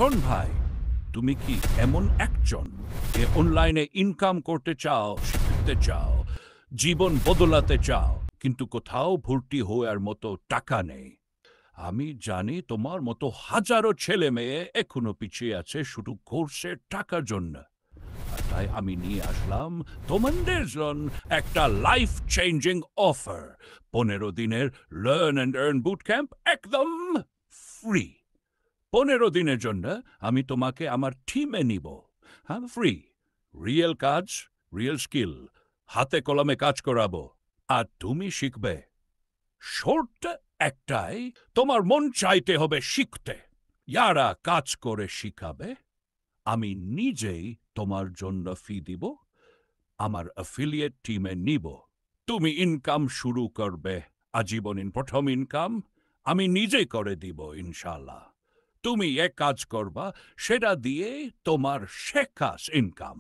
শোন ভাই, তুমি কি এমন একজন যে অনলাইনে ইনকাম করতে চাও, শিখতে চাও, জীবন বদলাতে চাও, কিন্তু কোথাও ভর্তি হওয়ার মতো টাকা নেই? আমি জানি তোমার মতো হাজারো ছেলে মেয়ে এখনো পিছিয়ে আছে শুধু কোর্সের টাকার জন্য। আর তাই আমি নিয়ে আসলাম তোমাদের জন্য একটা লাইফ চেঞ্জিং অফার। 15 দিনের learn and earn boot camp একদম ফ্রি। 15 দিনের জন্য আমি তোমাকে আমার টিমে নিব। হ্যাঁ, ফ্রি। রিয়েল কাজ, রিয়েল স্কিল, হাতে কলমে কাজ করাবো। আর তুমি শিখবে। শর্ত একটাই, তোমার মন চাইতে হবে শিখতে। যারা কাজ করে শিখাবে, আমি নিজেই তোমার জন্য ফি দিব, আমার অ্যাফিলিয়েট টিমে নিব। তুমি ইনকাম শুরু করবে, আজীবন প্রথম ইনকাম আমি নিজে করে দিব ইনশাল্লাহ। তুমি এক কাজ করবা, সেটা দিয়ে তোমার শেখা ইনকাম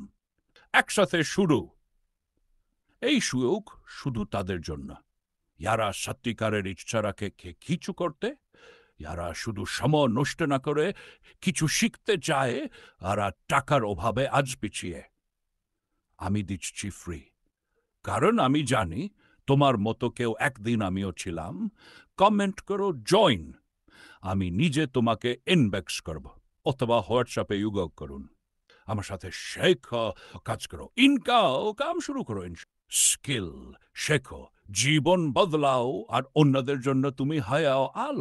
একসাথে শুরু। এই সুযোগ শুধু তাদের জন্য যারা সত্যিকারের ইচ্ছা রাখে কিছু করতে, যারা শুধু সময় নষ্ট না করে কিছু শিখতে চায়, আর টাকার অভাবে আজ পিছিয়ে। আমি দিচ্ছি ফ্রি, কারণ আমি জানি তোমার মতো কেউ একদিন আমিও ছিলাম। কমেন্ট করো জয়েন, আমি নিজে তোমাকে ইনবক্স করব, অথবা হোয়াটসঅ্যাপে ইউগো করুন। আমার সাথে শেখো, কাজ করো, কাম শুরু করো। স্কিল শেখো, জীবন বদলাও, আর অন্যদের জন্য তুমি হায়াও আলো।